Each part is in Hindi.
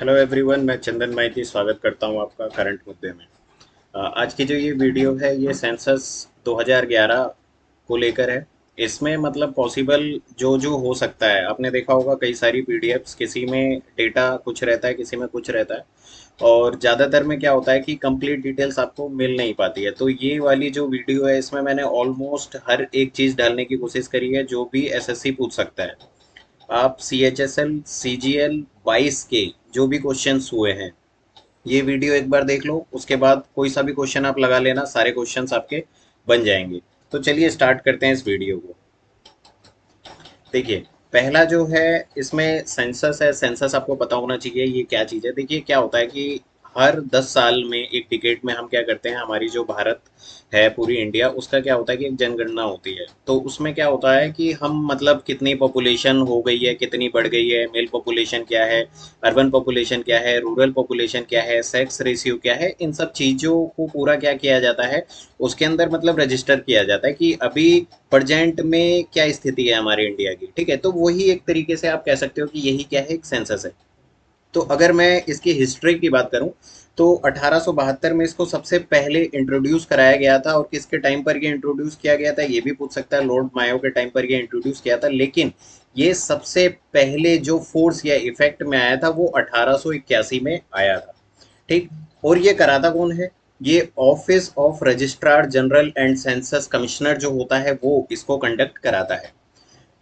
हेलो एवरीवन, मैं चंदन माइती स्वागत करता हूं आपका करंट मुद्दे में। आज की जो ये वीडियो है ये सेंसस 2011 को लेकर है। इसमें मतलब पॉसिबल जो जो हो सकता है, आपने देखा होगा कई सारी पीडीएफ्स, किसी में डेटा कुछ रहता है, किसी में कुछ रहता है। और ज़्यादातर में क्या होता है कि कंप्लीट डिटेल्स आपको मिल नहीं पाती है। तो ये वाली जो वीडियो है इसमें मैंने ऑलमोस्ट हर एक चीज़ डालने की कोशिश करी है जो भी एसएससी पूछ सकता है। आप CHSL CGL 22 के जो भी क्वेश्चंस हुए हैं, ये वीडियो एक बार देख लो। उसके बाद कोई सा भी क्वेश्चन आप लगा लेना, सारे क्वेश्चंस आपके बन जाएंगे। तो चलिए स्टार्ट करते हैं इस वीडियो को। देखिए, पहला जो है इसमें सेंसस है। सेंसस आपको पता होना चाहिए ये क्या चीज़ है। देखिए क्या होता है कि हर 10 साल में, एक डिकेड में हम क्या करते हैं, हमारी जो भारत है, पूरी इंडिया, उसका क्या होता है कि एक जनगणना होती है। तो उसमें क्या होता है कि हम मतलब कितनी पॉपुलेशन हो गई है, कितनी बढ़ गई है, मेल पॉपुलेशन क्या है, अर्बन पॉपुलेशन क्या है, रूरल पॉपुलेशन क्या है, सेक्स रेशियो क्या है, इन सब चीज़ों को पूरा क्या किया जाता है, उसके अंदर मतलब रजिस्टर किया जाता है कि अभी प्रेजेंट में क्या स्थिति है हमारे इंडिया की। ठीक है, तो वही एक तरीके से आप कह सकते हो कि यही क्या है, एक सेंसस है। तो अगर मैं इसकी हिस्ट्री की बात करूं तो 1872 में इसको सबसे पहले इंट्रोड्यूस कराया गया था। और किसके टाइम पर ये इंट्रोड्यूस किया गया था ये भी पूछ सकता है, लॉर्ड मायो के टाइम पर ये इंट्रोड्यूस किया था। लेकिन ये सबसे पहले जो फोर्स या इफेक्ट में आया था वो 1881 में आया था। ठीक। और ये कराता कौन है? ये office of registrar general and census commissioner जो होता है वो इसको कंडक्ट कराता है।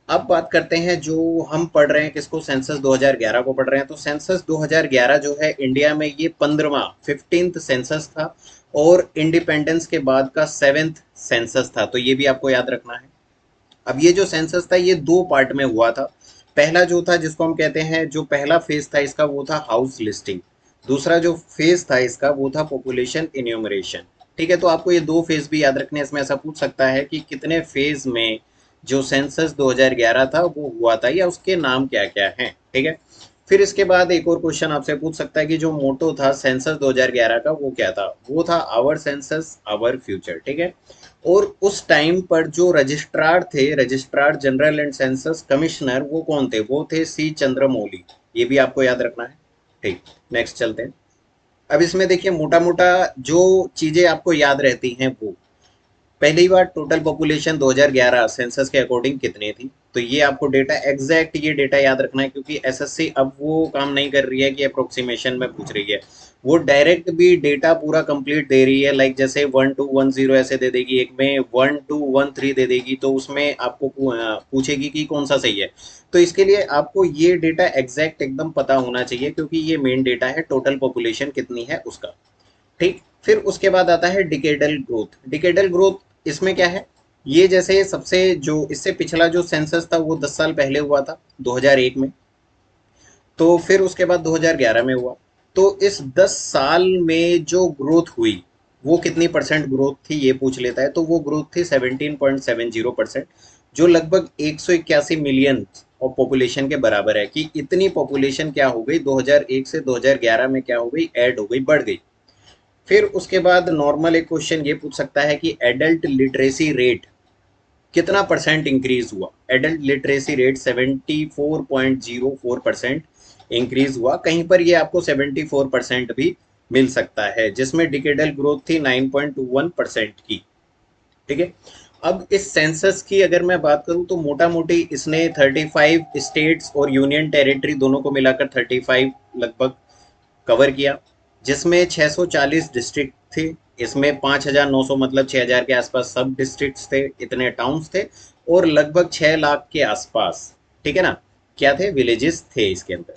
अब बात करते हैं जो हम पढ़ रहे हैं किसको, सेंसस 2011 को पढ़ रहे हैं। तो सेंसस 2011 जो है इंडिया में ये 15वां 15th सेंसस था। और इंडिपेंडेंस के बाद का 7th सेंसस था। तो ये भी आपको याद रखना है। अब ये जो सेंसस था ये दो पार्ट में हुआ था। पहला जो था, जिसको हम कहते हैं, जो पहला फेज था इसका, वो था हाउस लिस्टिंग। दूसरा जो फेज था इसका वो था पॉपुलेशन इन्यूमरेशन। ठीक है, तो आपको ये दो फेज भी याद रखने हैं। इसमें ऐसा पूछ सकता है कि कितने फेज में जो सेंसस 2011 था वो हुआ था, या उसके नाम क्या क्या हैं। ठीक है। फिर इसके बाद एक और क्वेश्चन आपसे पूछ सकता है कि जो मोटो था सेंसस 2011 का वो क्या था। वो था आवर सेंसस आवर फ्यूचर। ठीक है। और उस टाइम पर जो रजिस्ट्रार थे, registrar general and census commissioner, वो कौन थे? वो थे C चंद्रमौली। ये भी आपको याद रखना है। ठीक। नेक्स्ट चलते हैं। अब इसमें देखिए मोटा मोटा जो चीजें आपको याद रहती हैं वो, पहली बार टोटल पॉपुलेशन 2011 सेंसस के अकॉर्डिंग कितनी थी। तो ये आपको डेटा एग्जैक्ट ये डेटा याद रखना है, क्योंकि एसएससी अब वो काम नहीं कर रही है कि अप्रोक्सीमेशन में पूछ रही है। वो डायरेक्ट भी डेटा पूरा कंप्लीट दे रही है। लाइक जैसे 1210 ऐसे दे देगी, एक में 1213 दे देगी, तो उसमें आपको पूछेगी कि कौन सा सही है। तो इसके लिए आपको ये डेटा एग्जैक्ट एकदम पता होना चाहिए, क्योंकि ये मेन डेटा है टोटल पॉपुलेशन कितनी है उसका। ठीक। फिर उसके बाद आता है डिकेडल ग्रोथ। डिकेडल ग्रोथ इसमें क्या है? ये जैसे सबसे जो इससे पिछला जो सेंसस था वो 10 साल पहले हुआ था, 2001 में। तो फिर उसके बाद 2011 में हुआ। तो इस 10 साल में जो ग्रोथ हुई वो कितनी परसेंट ग्रोथ थी ये पूछ लेता है। तो वो ग्रोथ थी 17.70%, जो लगभग 181 मिलियन और पॉपुलेशन के बराबर है। कि इतनी पॉपुलेशन क्या हो गई 2001 से 2011 में, क्या हो गई, ऐड हो गई, बढ़ गई। फिर उसके बाद नॉर्मल एक क्वेश्चन ये पूछ सकता है कि एडल्ट लिटरेसी रेट कितना परसेंट इंक्रीज हुआ। एडल्ट लिटरेसी रेट 74.04% इंक्रीज हुआ। कहीं पर ये आपको 74% भी मिल सकता है, जिसमें डिकेडल ग्रोथ थी 9.21% की। ठीक है। अब इस सेंसस की अगर मैं बात करूं तो मोटा मोटी इसने 35 स्टेट्स और यूनियन टेरिटरी दोनों को मिलाकर 35 लगभग कवर किया, जिसमें 640 डिस्ट्रिक्ट थे। इसमें 5,900 मतलब 6,000 के आसपास सब डिस्ट्रिक्ट्स थे, इतने टाउन्स थे। और लगभग 6 लाख के आसपास, ठीक है ना, क्या थे, विलेजेस थे इसके अंदर।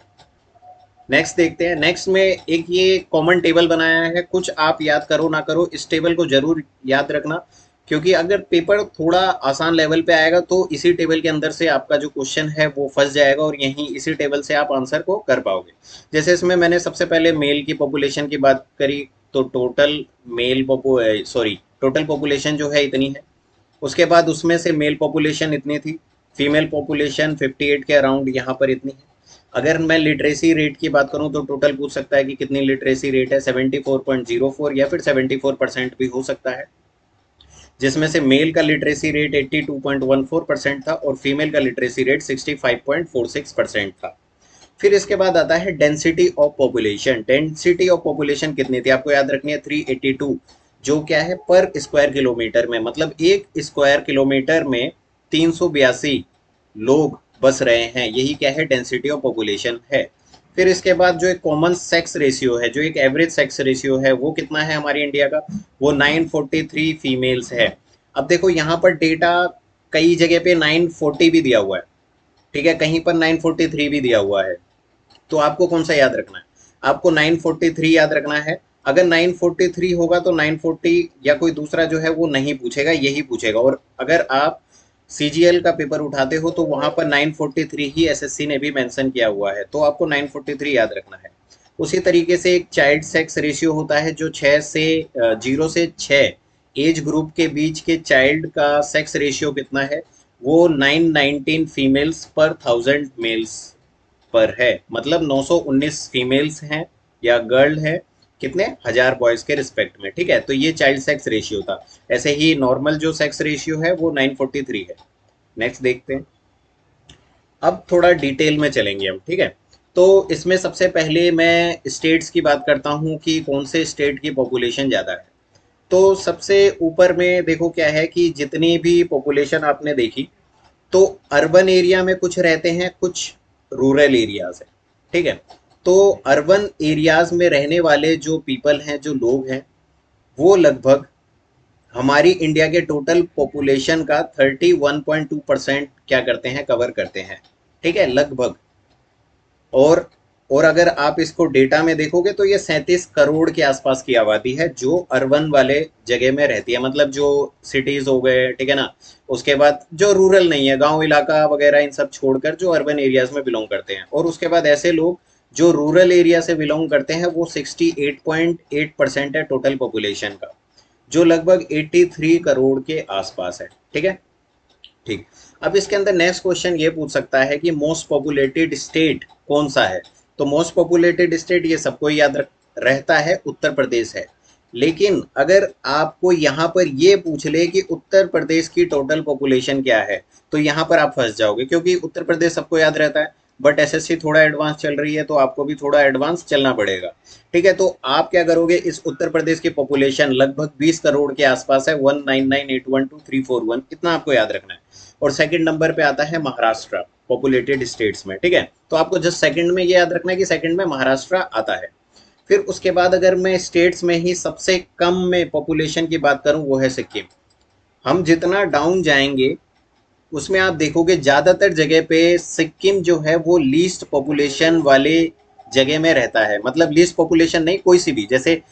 नेक्स्ट देखते हैं। नेक्स्ट में एक ये कॉमन टेबल बनाया है। कुछ आप याद करो ना करो, इस टेबल को जरूर याद रखना, क्योंकि अगर पेपर थोड़ा आसान लेवल पे आएगा तो इसी टेबल के अंदर से आपका जो क्वेश्चन है वो फंस जाएगा, और यहीं इसी टेबल से आप आंसर को कर पाओगे। जैसे इसमें मैंने सबसे पहले मेल की पॉपुलेशन की बात करी। तो total mail sorry total population जो है इतनी है। उसके बाद उसमें से मेल पॉपुलेशन इतनी थी, फीमेल पॉपुलेशन 58 के अराउंड यहाँ पर इतनी है। अगर मैं लिटरेसी रेट की बात करूँ तो टोटल पूछ सकता है कि कितनी लिटरेसी रेट है, 74.04 या फिर 74% भी हो सकता है। जिसमें से मेल का लिटरेसी रेट 82.14% था और फीमेल का लिटरेसी रेट 65.46% था। फिर इसके बाद आता है density of population. Density of population कितनी थी आपको याद रखनी है, 382, जो क्या है पर स्क्वायर किलोमीटर में, मतलब एक स्क्वायर किलोमीटर में 382 लोग बस रहे हैं, यही क्या है डेंसिटी ऑफ पॉपुलेशन है। फिर इसके बाद जो एक कॉमन सेक्स रेशियो है, जो एक एवरेज सेक्स रेशियो है, वो कितना है हमारी इंडिया का, वो 943 फीमेल्स है। अब देखो यहाँ पर डेटा कई जगह पे 940 भी दिया हुआ है, ठीक है, कहीं पर 943 भी दिया हुआ है। तो आपको कौन सा याद रखना है, आपको 943 याद रखना है। अगर 943 होगा तो 940 या कोई दूसरा जो है वो नहीं पूछेगा, यही पूछेगा। और अगर आप सीजीएल का पेपर उठाते हो तो वहां पर 943 ही एसएससी ने भी मेंशन किया हुआ है, तो आपको 943 याद रखना है। उसी तरीके से एक चाइल्ड सेक्स रेशियो होता है, जो 0 से 6 एज ग्रुप के बीच के चाइल्ड का सेक्स रेशियो कितना है, वो 919 फीमेल्स पर 1000 मेल्स पर है, मतलब 919 फीमेल्स हैं या गर्ल है कितने 1000 बॉयज के रिस्पेक्ट में, ठीक है। तो ये चाइल्ड सेक्स रेशियो था। ऐसे ही नॉर्मल जो सेक्स रेशियो है वो 943 है। नेक्स्ट देखते हैं, अब थोड़ा डिटेल में चलेंगे हम, ठीक है। तो इसमें सबसे पहले मैं स्टेट्स की बात करता हूँ कि कौन से स्टेट की पॉपुलेशन ज़्यादा है। तो सबसे ऊपर में देखो क्या है कि जितनी भी पॉपुलेशन आपने देखी, तो अर्बन एरिया में कुछ रहते हैं, कुछ रूरल एरियाज है, ठीक है। तो अर्बन एरियाज में रहने वाले जो पीपल हैं, जो लोग हैं, वो लगभग हमारी इंडिया के टोटल पॉपुलेशन का 31.2% क्या करते हैं, कवर करते हैं, ठीक है, लगभग। और और अगर आप इसको डेटा में देखोगे तो ये 37 करोड़ के आसपास की आबादी है जो अर्बन वाले जगह में रहती है, मतलब जो सिटीज हो गए, ठीक है ना। उसके बाद जो रूरल नहीं है, गांव इलाका वगैरह इन सब छोड़कर जो अर्बन एरियाज में बिलोंग करते हैं। और उसके बाद ऐसे लोग जो रूरल एरिया से बिलोंग करते हैं वो 68.8% है टोटल पॉपुलेशन का, जो लगभग 83 करोड़ के आसपास है, ठीक है। ठीक, अब इसके अंदर नेक्स्ट क्वेश्चन ये पूछ सकता है कि मोस्ट पॉपुलेटेड स्टेट कौन सा है। तो मोस्ट पॉपुलेटेड स्टेट ये सबको याद रहता है, उत्तर प्रदेश है। लेकिन अगर आपको यहाँ पर ये पूछ ले कि उत्तर प्रदेश की टोटल पॉपुलेशन क्या है, तो यहाँ पर आप फंस जाओगे, क्योंकि उत्तर प्रदेश सबको याद रहता है, बट एसएससी थोड़ा एडवांस चल रही है, तो आपको भी थोड़ा एडवांस चलना पड़ेगा, ठीक है। तो आप क्या करोगे, इस उत्तर प्रदेश की पॉपुलेशन लगभग 20 करोड़ के आसपास है, 199812341, इतना आपको याद रखना है। और सेकंड नंबर पे आता है महाराष्ट्र पॉपुलेटेड स्टेट्स में, ठीक है। तो आपको जस्ट सेकंड में ये याद रखना है कि सेकंड में महाराष्ट्र आता है। फिर उसके बाद अगर मैं स्टेट्स में ही सबसे कम में पॉपुलेशन की बात करूं, वो है सिक्किम। हम जितना डाउन जाएंगे उसमें आप देखोगे ज़्यादातर जगह पे सिक्किम जो है वो लीस्ट पॉपुलेशन वाले जगह में रहता है, मतलब लीस्ट पॉपुलेशन नहीं, कोई सी भी, जैसे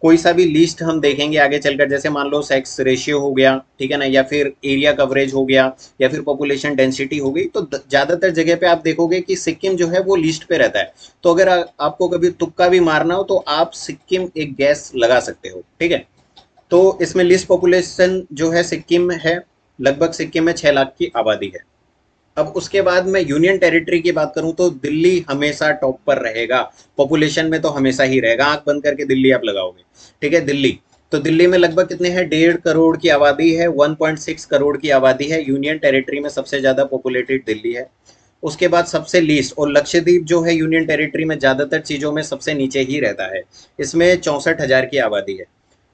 कोई सा भी लिस्ट हम देखेंगे आगे चलकर, जैसे मान लो सेक्स रेशियो हो गया, ठीक है ना, या फिर एरिया कवरेज हो गया, या फिर पॉपुलेशन डेंसिटी हो गई, तो ज़्यादातर जगह पे आप देखोगे कि सिक्किम जो है वो लिस्ट पे रहता है। तो अगर आपको कभी तुक्का भी मारना हो तो आप सिक्किम एक गैस लगा सकते हो, ठीक है। तो इसमें लिस्ट पॉपुलेशन जो है सिक्किम में है, लगभग सिक्किम में 6 लाख की आबादी है। अब उसके बाद मैं यूनियन टेरिटरी की बात करूं तो दिल्ली हमेशा टॉप पर रहेगा, पॉपुलेशन में तो हमेशा ही रहेगा, आंख बंद करके दिल्ली आप लगाओगे, ठीक है, दिल्ली। तो दिल्ली में लगभग कितने हैं, 1.5 करोड़ की आबादी है, 1.6 करोड़ की आबादी है। यूनियन टेरिटरी में सबसे ज़्यादा पॉपुलेटेड दिल्ली है। उसके बाद सबसे लीस्ट, और लक्षद्वीप जो है यूनियन टेरिटरी में ज़्यादातर चीज़ों में सबसे नीचे ही रहता है, इसमें 64,000 की आबादी है।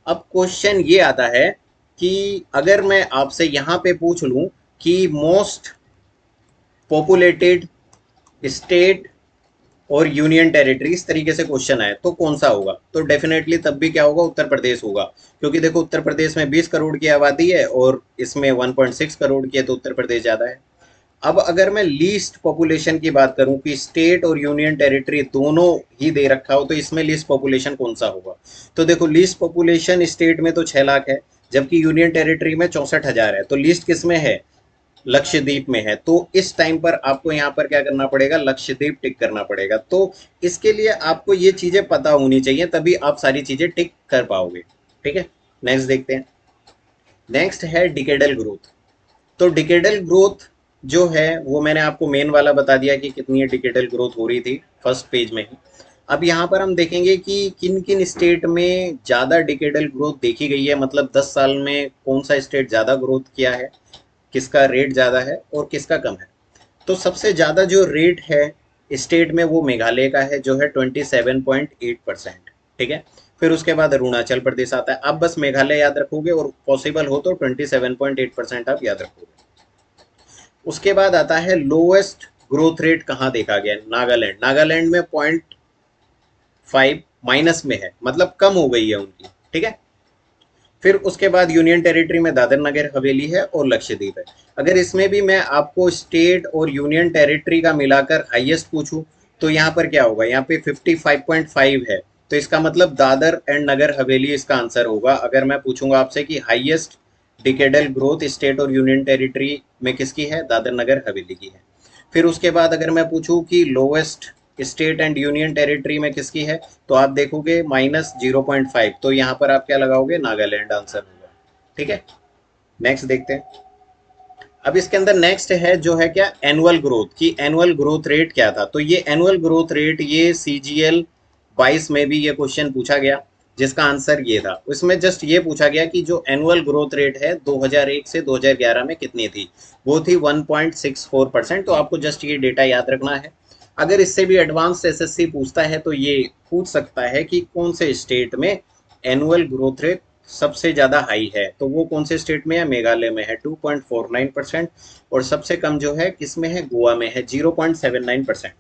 अब क्वेश्चन ये आता है कि अगर मैं आपसे यहाँ पे पूछ लूँ कि मोस्ट पॉपुलेटेड स्टेट और यूनियन टेरिटरी, इस तरीके से क्वेश्चन आए तो कौन सा होगा, तो डेफिनेटली तब भी क्या होगा, उत्तर प्रदेश होगा। क्योंकि देखो उत्तर प्रदेश में 20 करोड़ की आबादी है और इसमें 1.6 करोड़ की है, तो उत्तर प्रदेश ज़्यादा है। अब अगर मैं लीस्ट पॉपुलेशन की बात करूं कि स्टेट और यूनियन टेरिटरी दोनों ही दे रखा हो, तो इसमें लीस्ट पॉपुलेशन कौन सा होगा। तो देखो लीस्ट पॉपुलेशन स्टेट में तो 6 लाख है, जबकि यूनियन टेरिटरी में 64,000 है। तो लीस्ट किस में है, लक्षद्वीप में है। तो इस टाइम पर आपको यहाँ पर क्या करना पड़ेगा, लक्षद्वीप टिक करना पड़ेगा। तो इसके लिए आपको ये चीज़ें पता होनी चाहिए, तभी आप सारी चीज़ें टिक कर पाओगे, ठीक है। नेक्स्ट देखते हैं, नेक्स्ट है डिकेडल ग्रोथ। तो डिकेडल ग्रोथ जो है वो मैंने आपको मेन वाला बता दिया कि कितनी डिकेडल ग्रोथ हो रही थी फर्स्ट पेज में ही। अब यहाँ पर हम देखेंगे कि किन किन स्टेट में ज़्यादा डिकेडल ग्रोथ देखी गई है, मतलब 10 साल में कौन सा स्टेट ज़्यादा ग्रोथ किया है, किसका रेट ज़्यादा है और किसका कम है। तो सबसे ज़्यादा जो रेट है स्टेट में वो मेघालय का है जो है 27.8%। ठीक है, फिर उसके बाद अरुणाचल प्रदेश आता है। आप बस मेघालय याद रखोगे और पॉसिबल हो तो 27.8% आप याद रखोगे। उसके बाद आता है लोएस्ट ग्रोथ रेट कहाँ देखा गया, नागालैंड। नागालैंड में 0.5 माइनस में है, मतलब कम हो गई है उनकी। ठीक है, फिर उसके बाद यूनियन टेरिटरी में दादर नगर हवेली है और लक्षद्वीप है। अगर इसमें भी मैं आपको स्टेट और यूनियन टेरिटरी का मिलाकर हाईएस्ट पूछूं तो यहाँ पर क्या होगा, यहाँ पे 55.5 है, तो इसका मतलब दादर एंड नगर हवेली इसका आंसर होगा। अगर मैं पूछूंगा आपसे कि हाईएस्ट डिकेडल ग्रोथ स्टेट और यूनियन टेरिटरी में किसकी है, दादर नगर हवेली की है। फिर उसके बाद अगर मैं पूछूं कि lowest state and union territory में किसकी है, तो आप देखोगे -0.5, तो यहाँ पर आप क्या लगाओगे, नागालैंड आंसर होगा। ठीक है, नेक्स्ट देखते हैं। अब इसके अंदर नेक्स्ट है जो है क्या, एनुअल ग्रोथ की एनुअल ग्रोथ रेट क्या था। तो ये एनुअल ग्रोथ रेट ये CGL 22 में भी ये क्वेश्चन पूछा गया, जिसका आंसर ये था। उसमें जस्ट ये पूछा गया कि जो एनुअल ग्रोथ रेट है 2001 से 2011 में कितनी थी, वो थी 1.64%। तो आपको जस्ट ये डेटा याद रखना है। अगर इससे भी एडवांस SSC पूछता है तो ये पूछ सकता है कि कौन से स्टेट में एनुअल ग्रोथ रेट सबसे ज़्यादा हाई है, तो वो कौन से स्टेट में है, मेघालय में है 2.49%, और सबसे कम जो है किस में है, गोवा में है 0.79%।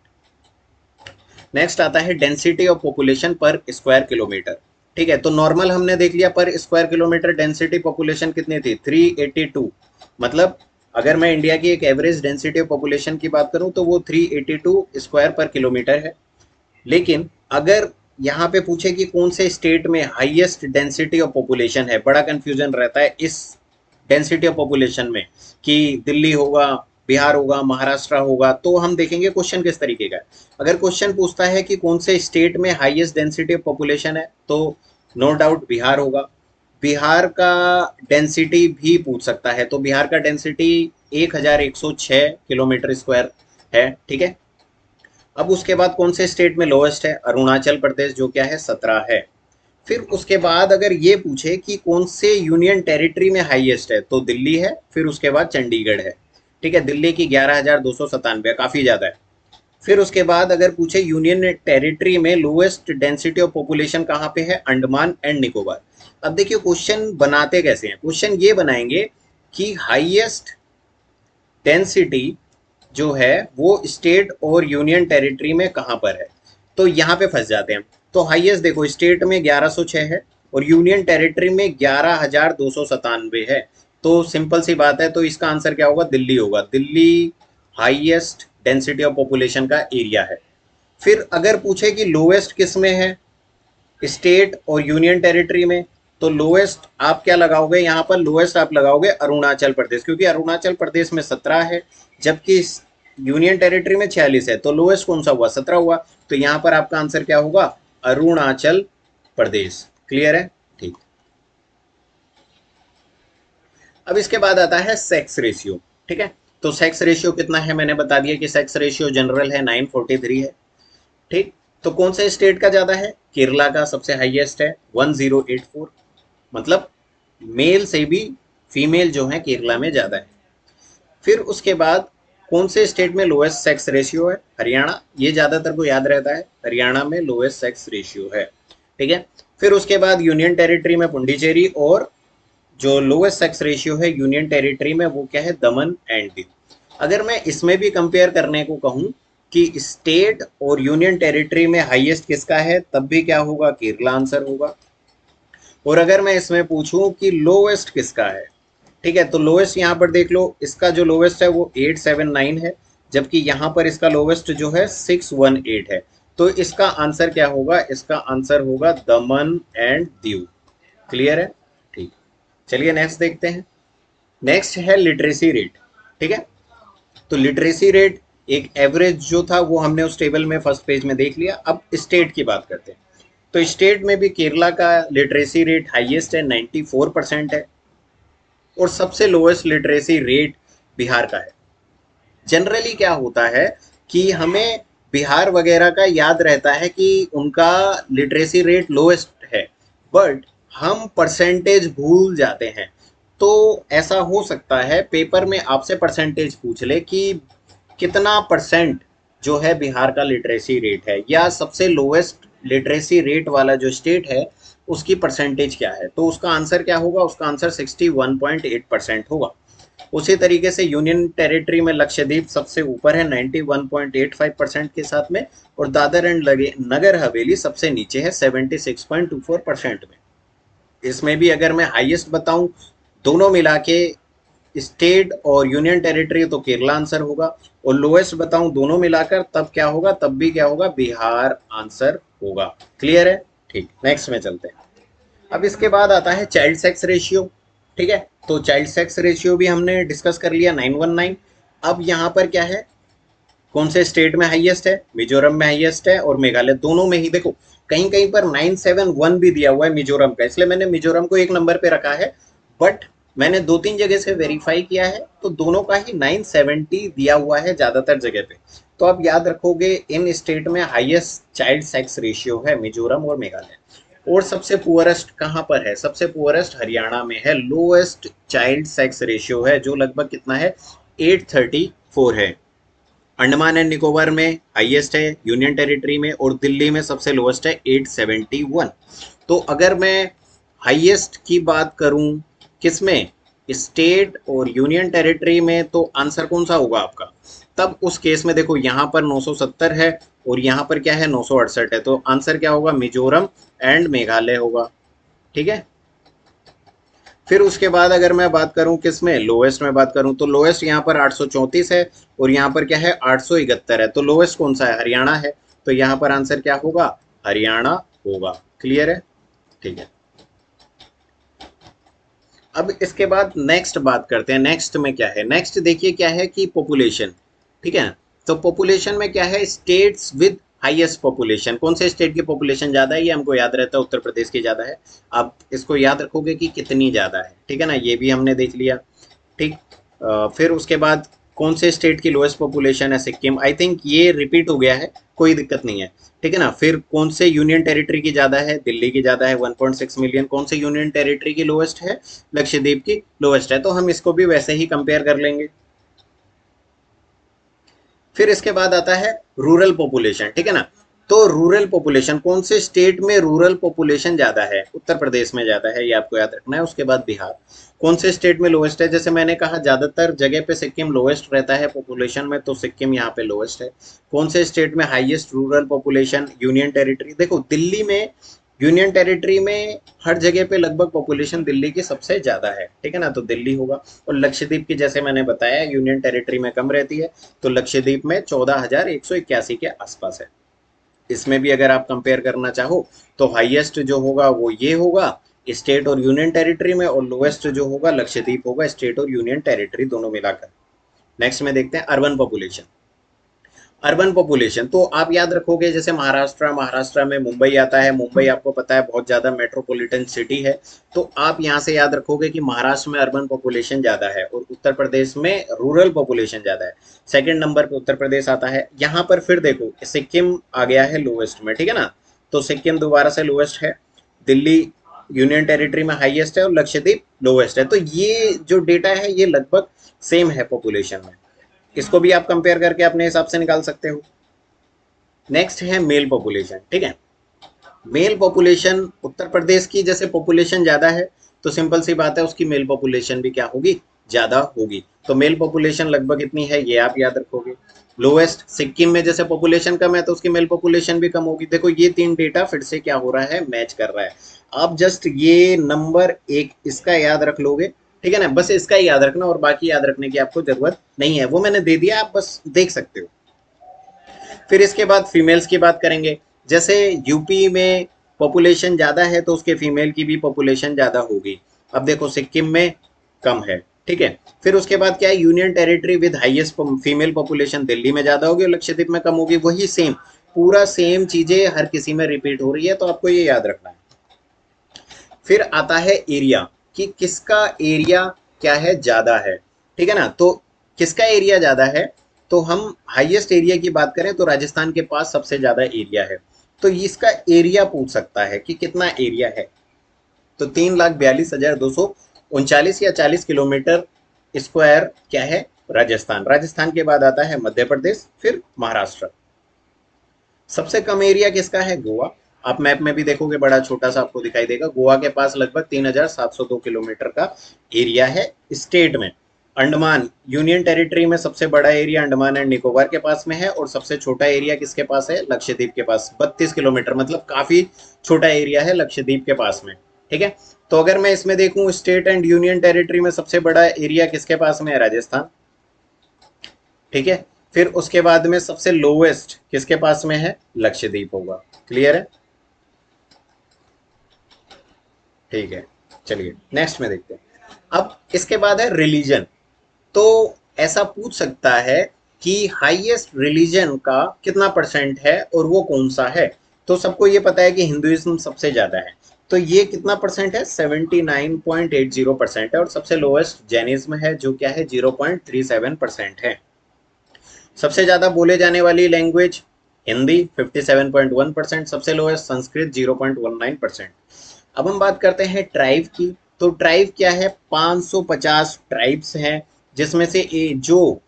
नेक्स्ट आता है डेंसिटी ऑफ पॉपुलेशन पर स्क्वायर किलोमीटर। ठीक है, तो नॉर्मल हमने देख लिया, पर स्क्वायर किलोमीटर डेंसिटी पॉपुलेशन कितनी थी, 382। मतलब अगर मैं इंडिया की एक एवरेज डेंसिटी ऑफ पॉपुलेशन की बात करूं तो वो 382 स्क्वायर पर किलोमीटर है। लेकिन अगर यहाँ पे पूछे कि कौन से स्टेट में हाईएस्ट डेंसिटी ऑफ पॉपुलेशन है, बड़ा कंफ्यूजन रहता है इस डेंसिटी ऑफ पॉपुलेशन में कि दिल्ली होगा, बिहार होगा, महाराष्ट्र होगा। तो हम देखेंगे क्वेश्चन किस तरीके का है। अगर क्वेश्चन पूछता है कि कौन से स्टेट में हाईएस्ट डेंसिटी ऑफ पॉपुलेशन है, तो नो डाउट बिहार होगा। बिहार का डेंसिटी भी पूछ सकता है, तो बिहार का डेंसिटी 1106 किलोमीटर स्क्वायर है। ठीक है, अब उसके बाद कौन से स्टेट में लोएस्ट है, अरुणाचल प्रदेश जो क्या है 17 है। फिर उसके बाद अगर ये पूछे कि कौन से यूनियन टेरिटरी में हाईएस्ट है, तो दिल्ली है, फिर उसके बाद चंडीगढ़ है। ठीक है, दिल्ली की 11,297 काफ़ी ज़्यादा है। फिर उसके बाद अगर पूछे यूनियन टेरिटरी में लोएस्ट डेंसिटी ऑफ पॉपुलेशन कहाँ पे है, अंडमान एंड निकोबार। अब देखिए क्वेश्चन बनाते कैसे हैं, क्वेश्चन ये बनाएंगे कि हाईएस्ट डेंसिटी जो है वो स्टेट और यूनियन टेरिटरी में कहाँ पर है, तो यहाँ पे फंस जाते हैं। तो हाईएस्ट देखो स्टेट में 1106 है और यूनियन टेरिटरी में 11,297 है। तो सिंपल सी बात है, तो इसका आंसर क्या होगा, दिल्ली होगा। Delhi highest density of population का एरिया है। फिर अगर पूछे कि लोएस्ट किस में है, स्टेट और यूनियन टेरिटरी में, तो लोएस्ट आप क्या लगाओगे, यहाँ पर लोएस्ट आप लगाओगे अरुणाचल प्रदेश, क्योंकि अरुणाचल प्रदेश में 17 है, जबकि यूनियन टेरिटरी में 46 है। तो लोएस्ट कौन सा हुआ, 17 हुआ। तो यहाँ पर आपका आंसर क्या होगा, अरुणाचल प्रदेश। क्लियर है, ठीक। अब इसके बाद आता है सेक्स रेशियो। ठीक है, तो सेक्स रेशियो कितना है, मैंने बता दिया कि सेक्स रेशियो जनरल है 943 है। ठीक, तो कौन से स्टेट का ज्यादा है, केरला का सबसे हाईएस्ट है 1084, मतलब मेल से भी फीमेल जो है केरला में ज्यादा है। फिर उसके बाद कौन से स्टेट में लोएस्ट सेक्स रेशियो है, हरियाणा। ये ज्यादातर को याद रहता है, हरियाणा में लोएस्ट सेक्स रेशियो है। ठीक है, फिर उसके बाद यूनियन टेरिटरी में पुडुचेरी, और जो लोएस्ट सेक्स रेशियो है यूनियन टेरिटरी में वो क्या है, दमन एंड दीव। अगर मैं इसमें भी कंपेयर करने को कहूँ कि स्टेट और यूनियन टेरिटरी में हाईएस्ट किसका है, तब भी क्या होगा, केरला आंसर होगा। और अगर मैं इसमें पूछूं कि लोवेस्ट किसका है, ठीक है, तो लोवेस्ट यहाँ पर देख लो, इसका जो लोवेस्ट है वो 879 है, जबकि यहाँ पर इसका लोवेस्ट जो है 618 है। तो इसका आंसर क्या होगा, इसका आंसर होगा दमन एंड दीव। क्लियर है, ठीक। चलिए नेक्स्ट देखते हैं। नेक्स्ट है लिटरेसी रेट। ठीक है, तो लिटरेसी रेट एक एवरेज जो था वो हमने उस टेबल में फर्स्ट पेज में देख लिया। अब स्टेट की बात करते हैं, तो स्टेट में भी केरला का लिटरेसी रेट हाईएस्ट है 94% है, और सबसे लोएस्ट लिटरेसी रेट बिहार का है। जनरली क्या होता है कि हमें बिहार वगैरह का याद रहता है कि उनका लिटरेसी रेट लोएस्ट है, बट हम परसेंटेज भूल जाते हैं। तो ऐसा हो सकता है पेपर में आपसे परसेंटेज पूछ ले कि कितना परसेंट जो है बिहार का लिटरेसी रेट है, या सबसे लोएस्ट लिटरेसी रेट वाला जो स्टेट है उसकी परसेंटेज क्या है। तो उसका आंसर क्या होगा, उसका आंसर 61.8% होगा। उसी तरीके से यूनियन टेरिटरी में लक्षद्वीप सबसे ऊपर है 91.85% के साथ में, और दादर एंड नगर हवेली सबसे नीचे है 76.24% में। इसमें भी अगर मैं हाईएस्ट बताऊं दोनों मिला के, स्टेट और यूनियन टेरिटरी, तो केरला आंसर होगा, और लोएस्ट बताऊं दोनों मिलाकर तब क्या होगा, तब भी क्या होगा, बिहार आंसर होगा। क्लियर है? ठीक, नेक्स्ट में चलते हैं। अब इसके बाद आता है चाइल्ड सेक्स रेशियो। ठीक है, तो चाइल्ड सेक्स रेशियो भी हमने डिस्कस कर लिया 919। अब यहाँ पर क्या है, कौन से स्टेट में हाईएस्ट है, मिजोरम में हाईएस्ट है और मेघालय, दोनों में ही देखो कहीं कहीं पर 971 भी दिया हुआ है मिजोरम का, इसलिए मैंने मिजोरम को एक नंबर पे रखा है। बट मैंने 2-3 जगह से वेरीफाई किया है तो दोनों का ही 970 दिया हुआ है ज्यादातर जगह पे। तो आप याद रखोगे इन स्टेट में हाईएस्ट चाइल्ड सेक्स रेशियो है मिजोरम और मेघालय। और सबसे पुअरेस्ट कहाँ पर है, सबसे पुअरेस्ट हरियाणा में है, लोएस्ट चाइल्ड सेक्स रेशियो है जो लगभग कितना है, 834 है। अंडमान एंड निकोबार में हाईएस्ट है यूनियन टेरिटरी में, और दिल्ली में सबसे लोएस्ट है 871। तो अगर मैं हाईएस्ट की बात करूं किसमें, स्टेट और यूनियन टेरिटरी में, तो आंसर कौन सा होगा आपका। तब उस केस में देखो यहाँ पर 970 है और यहाँ पर क्या है 968 है, तो आंसर क्या होगा, मिजोरम एंड मेघालय होगा। ठीक है, फिर उसके बाद अगर मैं बात करूं किसमें, लोएस्ट में बात करूं, तो लोएस्ट यहाँ पर 834 है और यहाँ पर क्या है 871 है, तो लोएस्ट कौन सा है, हरियाणा है, तो यहाँ पर आंसर क्या होगा, हरियाणा होगा। क्लियर है? ठीक है, अब इसके बाद नेक्स्ट बात करते हैं, नेक्स्ट में क्या है, नेक्स्ट देखिए क्या है कि पॉपुलेशन। ठीक है, तो पॉपुलेशन में क्या है, स्टेट्स विद हाईएस्ट पॉपुलेशन, कौन से स्टेट की पॉपुलेशन ज्यादा है, ये हमको याद रहता है उत्तर प्रदेश की ज्यादा है। आप इसको याद रखोगे कि कितनी ज्यादा है, ठीक है ना, ये भी हमने देख लिया। ठीक, फिर उसके बाद कौन से स्टेट की लोएस्ट पॉपुलेशन है, सिक्किम, आई थिंक ये रिपीट हो गया है, कोई दिक्कत नहीं है। ठीक है ना, फिर कौन से यूनियन टेरिटरी की ज्यादा है, दिल्ली की ज्यादा है 1.6 मिलियन। कौन से यूनियन टेरिटरी की लोएस्ट है, लक्षद्वीप की लोएस्ट है, तो हम इसको भी वैसे ही कंपेयर कर लेंगे। फिर इसके बाद आता है रूरल पॉपुलेशन। ठीक है ना, तो रूरल पॉपुलेशन कौन से स्टेट में रूरल पॉपुलेशन ज्यादा है, उत्तर प्रदेश में ज्यादा है, ये आपको याद रखना है। उसके बाद बिहार, कौन से स्टेट में लोएस्ट है, जैसे मैंने कहा ज्यादातर जगह पे सिक्किम लोएस्ट रहता है पॉपुलेशन में, तो सिक्किम यहाँ पे लोएस्ट है। कौन से स्टेट में highest rural population, union territory, देखो दिल्ली में, यूनियन टेरिटरी में हर जगह पे लगभग पॉपुलेशन दिल्ली की सबसे ज्यादा है। ठीक है ना, तो दिल्ली होगा। और लक्षद्वीप की जैसे मैंने बताया यूनियन टेरिटरी में कम रहती है, तो लक्षद्वीप में 14,181 के आसपास है। इसमें भी अगर आप कंपेयर करना चाहो तो हाईएस्ट जो होगा वो ये होगा स्टेट और यूनियन टेरिटरी में, और लोएस्ट जो होगा लक्षद्वीप होगा, स्टेट और यूनियन टेरिटरी दोनों मिलाकर। नेक्स्ट में देखते हैं अर्बन पॉपुलेशन। अर्बन पॉपुलेशन तो आप याद रखोगे जैसे महाराष्ट्र, महाराष्ट्र में मुंबई आता है, मुंबई आपको पता है बहुत ज़्यादा मेट्रोपॉलिटन सिटी है, तो आप यहाँ से याद रखोगे कि महाराष्ट्र में अर्बन पॉपुलेशन ज़्यादा है और उत्तर प्रदेश में रूरल पॉपुलेशन ज़्यादा है। सेकंड नंबर पे उत्तर प्रदेश आता है। यहाँ पर फिर देखो सिक्किम आ गया है लोवेस्ट में, ठीक है ना, तो सिक्किम दोबारा से लोवेस्ट है, दिल्ली यूनियन टेरिटरी में हाईएस्ट है और लक्षद्वीप लोवेस्ट है। तो ये जो डेटा है ये लगभग सेम है पॉपुलेशन में, इसको भी आप कंपेयर करके अपने हिसाब से निकाल सकते हो। नेक्स्ट है मेल पॉपुलेशन। ठीक है, मेल पॉपुलेशन उत्तर प्रदेश की जैसे पॉपुलेशन ज्यादा है तो सिंपल सी बात है उसकी मेल पॉपुलेशन भी क्या होगी, ज्यादा होगी। तो मेल पॉपुलेशन लगभग इतनी है, ये आप याद रखोगे। लोएस्ट सिक्किम में जैसे पॉपुलेशन कम है तो उसकी मेल पॉपुलेशन भी कम होगी। देखो ये तीन डेटा फिर से क्या हो रहा है, मैच कर रहा है। आप जस्ट ये नंबर एक इसका याद रख लोगे, ठीक है ना, बस इसका ही याद रखना और बाकी याद रखने की आपको जरूरत नहीं है, वो मैंने दे दिया, आप बस देख सकते हो। फिर इसके बाद फीमेल्स की बात करेंगे, जैसे यूपी में पॉपुलेशन ज़्यादा है तो उसके फीमेल की भी पॉपुलेशन ज़्यादा होगी। अब देखो सिक्किम में कम है, ठीक है। फिर उसके बाद क्या है, union territory with highest female population Delhi में ज़्यादा होगी और लक्षद्वीप में कम होगी। वही सेम, पूरा सेम चीज़ें हर किसी में रिपीट हो रही है, तो आपको ये याद रखना है। फिर आता है एरिया, कि किसका एरिया क्या है, ज़्यादा है, ठीक है ना। तो किसका एरिया ज़्यादा है, तो हम हाईएस्ट एरिया की बात करें तो राजस्थान के पास सबसे ज़्यादा एरिया है, तो इसका एरिया पूछ सकता है कि कितना एरिया है। तो 3,42,239 या 40 किलोमीटर स्क्वायर क्या है, राजस्थान। राजस्थान के बाद आता है मध्य प्रदेश, फिर महाराष्ट्र। सबसे कम एरिया किसका है? गोवा। आप मैप में भी देखोगे बड़ा छोटा सा आपको दिखाई देगा। गोवा के पास लगभग 3702 किलोमीटर का एरिया है स्टेट में। अंडमान यूनियन टेरिटरी में सबसे बड़ा एरिया अंडमान एंड निकोबार के पास में है, और सबसे छोटा एरिया किसके पास है? लक्षद्वीप के पास। 32 किलोमीटर, मतलब काफी छोटा एरिया है लक्षद्वीप के पास में। ठीक है, तो अगर मैं इसमें देखूं स्टेट एंड यूनियन टेरिटरी में सबसे बड़ा एरिया किसके पास में है? राजस्थान। ठीक है, फिर उसके बाद में सबसे लोवेस्ट किसके पास में है? लक्षद्वीप होगा। क्लियर है? ठीक है, चलिए नेक्स्ट में देखते हैं। अब इसके बाद है रिलीजन। तो ऐसा पूछ सकता है कि हाईएस्ट रिलीजन का कितना परसेंट है और वो कौन सा है। तो सबको ये पता है कि हिंदुइज्म सबसे ज्यादा है, तो ये कितना परसेंट है? 79.80% है। और सबसे लोएस्ट जैनिज्म है, जो क्या है? 0.37% है। सबसे ज्यादा बोले जाने वाली लैंग्वेज हिंदी 57.1%, सबसे लोएस्ट संस्कृत 0.19%। अब हम बात करते हैं ट्राइब की। तो ट्राइब क्या है? 550 ट्राइब्स हैं, जिसमें से जो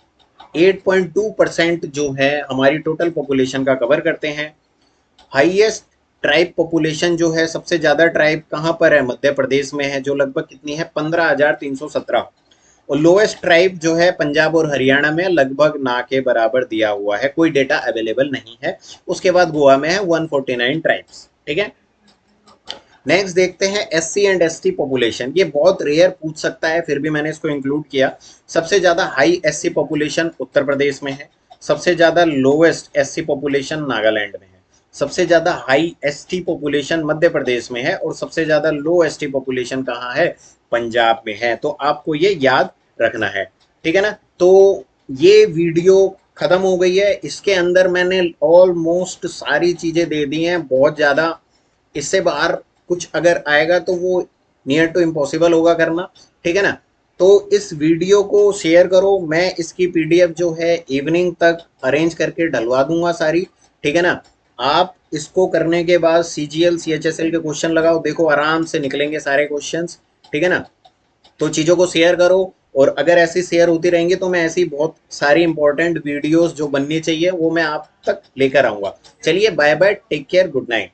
8.2% जो है हमारी टोटल पॉपुलेशन का कवर करते हैं। हाईएस्ट ट्राइब पॉपुलेशन जो है, सबसे ज्यादा ट्राइब कहाँ पर है? मध्य प्रदेश में है, जो लगभग कितनी है? 15,317। और लोएस्ट ट्राइब जो है पंजाब और हरियाणा में, लगभग ना के बराबर दिया हुआ है, कोई डेटा अवेलेबल नहीं है। उसके बाद गोवा में है 149 ट्राइब्स। ठीक है, नेक्स्ट देखते हैं एससी एंड एसटी पॉपुलेशन। ये बहुत रेयर पूछ सकता है, फिर भी मैंने इसको इंक्लूड किया। सबसे ज्यादा high SC population Uttar Pradesh में है, सबसे ज्यादा लोवेस्ट एससी पॉपुलेशन नागालैंड में है, सबसे ज्यादा high ST population Madhya Pradesh में है, और सबसे ज्यादा लो एसटी पॉपुलेशन कहाँ है? पंजाब में है। तो आपको ये याद रखना है। ठीक है ना? तो ये वीडियो खत्म हो गई है। इसके अंदर मैंने ऑलमोस्ट सारी चीजें दे दी हैं, बहुत ज्यादा इससे बाहर कुछ अगर आएगा तो वो नियर टू इम्पॉसिबल होगा करना। ठीक है ना? तो इस वीडियो को शेयर करो। मैं इसकी पीडीएफ जो है इवनिंग तक अरेंज करके डलवा दूंगा सारी। ठीक है ना? आप इसको करने के बाद सीजीएल सीएचएसएल के क्वेश्चन लगाओ, देखो आराम से निकलेंगे सारे क्वेश्चंस। ठीक है ना? तो चीज़ों को शेयर करो, और अगर ऐसी शेयर होती रहेंगी तो मैं ऐसी बहुत सारी इंपॉर्टेंट वीडियोस जो बननी चाहिए वो मैं आप तक लेकर आऊंगा। चलिए, bye bye, take care, good night.